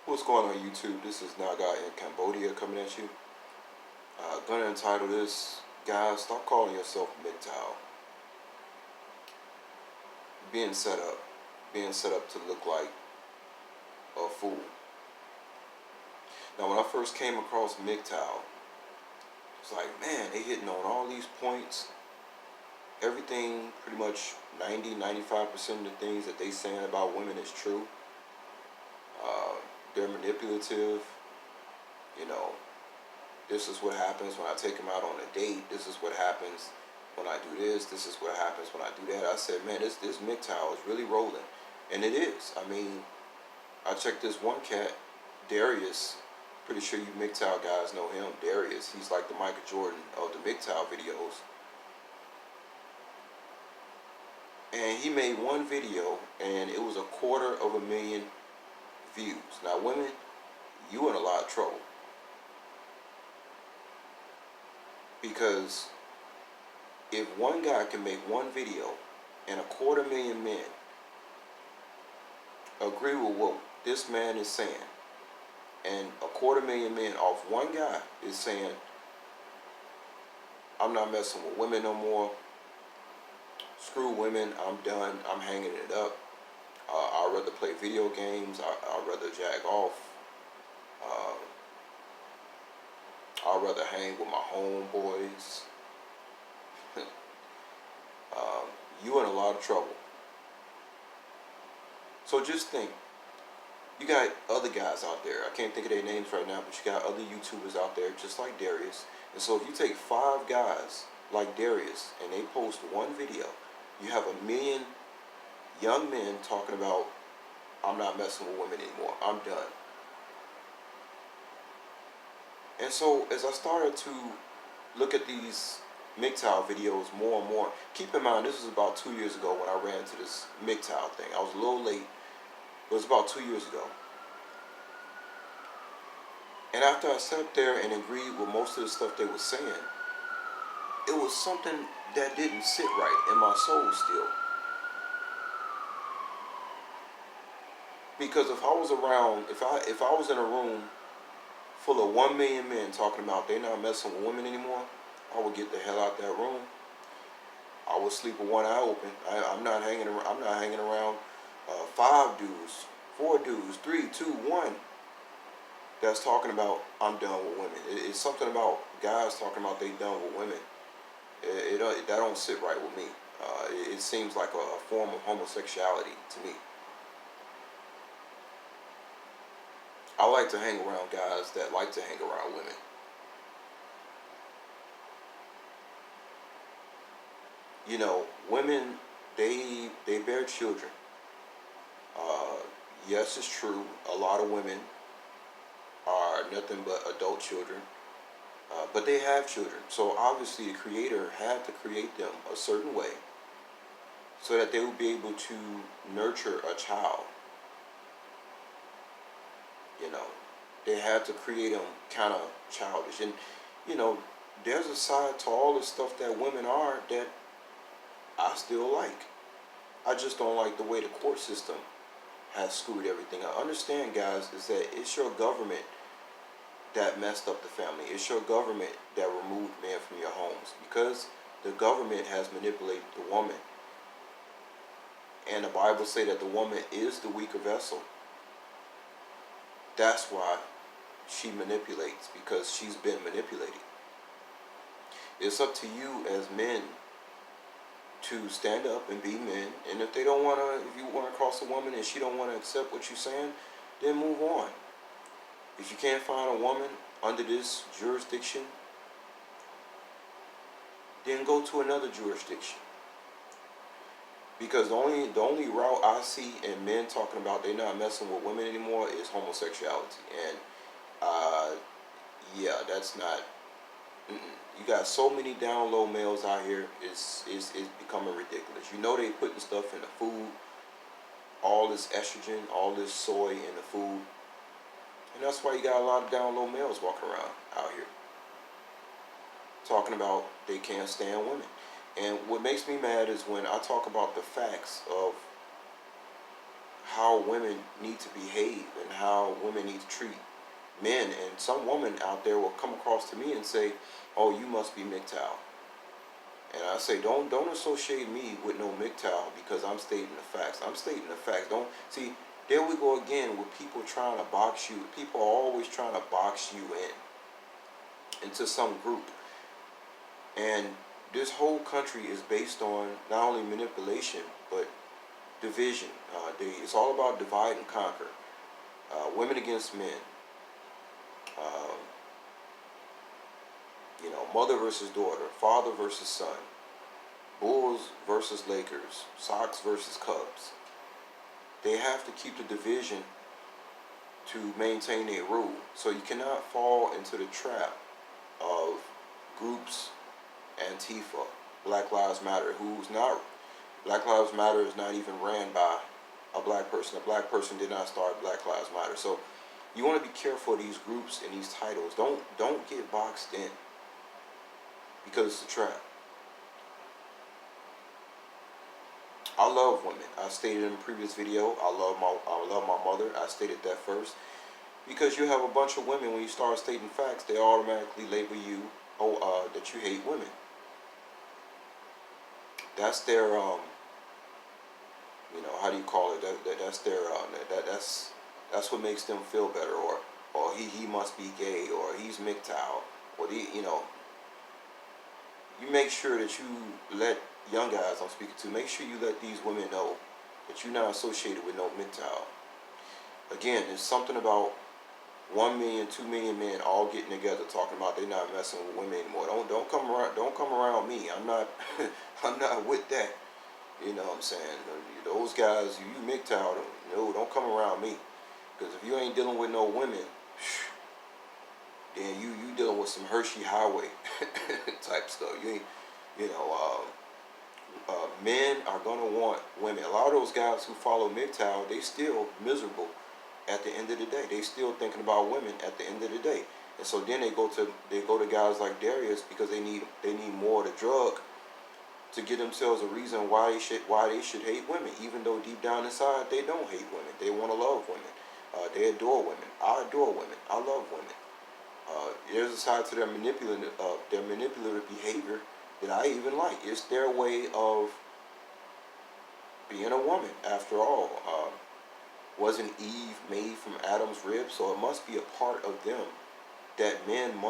What's going on YouTube? This is Naga in Cambodia coming at you. Gonna entitle this, guys, stop calling yourself mgtow. Being set up. Being set up to look like a fool. Now when I first came across mgtow, it's like, man, they hitting on all these points. Everything, pretty much 90-95% of the things that they saying about women is true. They're manipulative. You know, this is what happens when I take them out on a date. This is what happens when I do this. This is what happens when I do that. I said, man, this mgtow is really rolling. And it is. I mean, I checked this one cat, Darius. Pretty sure you mgtow guys know him. Darius. He's like the Michael Jordan of the mgtow videos. And he made one video, and it was 250,000 views. Now, women, you in a lot of trouble. Because if one guy can make one video and 250,000 men agree with what this man is saying, and 250,000 men off one guy is saying, I'm not messing with women no more, screw women, I'm done, I'm hanging it up, I'd rather play video games, I'd rather jag off, I'd rather hang with my homeboys. You in a lot of trouble. So just think, you got other guys out there, I can't think of their names right now, but you got other YouTubers out there just like Darius. And so if you take 5 guys like Darius and they post one video, you have 1 million young men talking about, I'm not messing with women anymore, I'm done. And so as I started to look at these mgtow videos more and more, keep in mind this was about 2 years ago when I ran into this mgtow thing. I was a little late, but it was about 2 years ago. And after I sat up there and agreed with most of the stuff they were saying, it was something that didn't sit right in my soul still. Because if I was around, if I was in a room full of 1 million men talking about they not messing with women anymore, I would get the hell out that room. I would sleep with one eye open. I'm not hanging around 5 dudes, 4 dudes, 3, 2, 1 that's talking about I'm done with women. It's something about guys talking about they done with women. That don't sit right with me. It seems like a form of homosexuality to me. I like to hang around guys that like to hang around women. You know, women, they bear children. Yes, it's true. A lot of women are nothing but adult children, but they have children. So obviously, the Creator had to create them a certain way so that they would be able to nurture a child. You know, they had to create them kind of childish. And, you know, there's a side to all the stuff that women are that I still like. I just don't like the way the court system has screwed everything up. Understand, guys, is that it's your government that messed up the family. It's your government that removed men from your homes because the government has manipulated the woman. And the Bible say that the woman is the weaker vessel. That's why she manipulates, because she's been manipulated. It's up to you as men to stand up and be men. And if they don't want to, if you want to cross a woman and she don't want to accept what you're saying, then move on. If you can't find a woman under this jurisdiction, then go to another jurisdiction. Because the only route I see in men talking about they not messing with women anymore is homosexuality. And yeah, that's not. You got so many down low males out here. It's becoming ridiculous. You know they putting stuff in the food, all this estrogen, all this soy in the food, and that's why you got a lot of down low males walking around out here talking about they can't stand women. And what makes me mad is when I talk about the facts of how women need to behave and how women need to treat men. And some woman out there will come across to me and say, "Oh, you must be mgtow." And I say, don't associate me with no mgtow, because I'm stating the facts. I'm stating the facts. Don't see. There we go again with people trying to box you. People are always trying to box you into some group. And this whole country is based on not only manipulation but division. It's all about divide and conquer. Women against men. Um, mother versus daughter, father versus son, Bulls versus Lakers, Sox versus Cubs. They have to keep the division to maintain a rule. So you cannot fall into the trap of groups, Antifa, Black Lives Matter, who's not, Black Lives Matter is not even ran by a black person. A black person did not start Black Lives Matter. So you want to be careful of these groups and these titles. Don't get boxed in, because it's a trap. I love women. I stated in a previous video, I love my mother. I stated that first. Because you have a bunch of women, when you start stating facts, they automatically label you, that you hate women. That's their, how do you call it? That's their, that's what makes them feel better. Or he must be gay, or he's mgtow, or you make sure that you let young guys I'm speaking to, make sure you let these women know that you're not associated with no mgtow. Again, there's something about 1 million, 2 million men all getting together talking about they're not messing with women anymore. Don't come around me. I'm not I'm not with that. You know what I'm saying? Those guys, you mgtow, don't come around me. Because if you ain't dealing with no women, then you dealing with some Hershey Highway type stuff. You ain't, men are gonna want women. A lot of those guys who follow mgtow, they still miserable at the end of the day. They still thinking about women at the end of the day. And so then they go to guys like Darius, because they need more of the drug to give themselves a reason why they should hate women, even though deep down inside they don't hate women. They want to love women. They adore women. I adore women. I love women. There's a side to their manipulative behavior that I even like. It's their way of being a woman. After all, wasn't Eve made from Adam's rib? So it must be a part of them that men must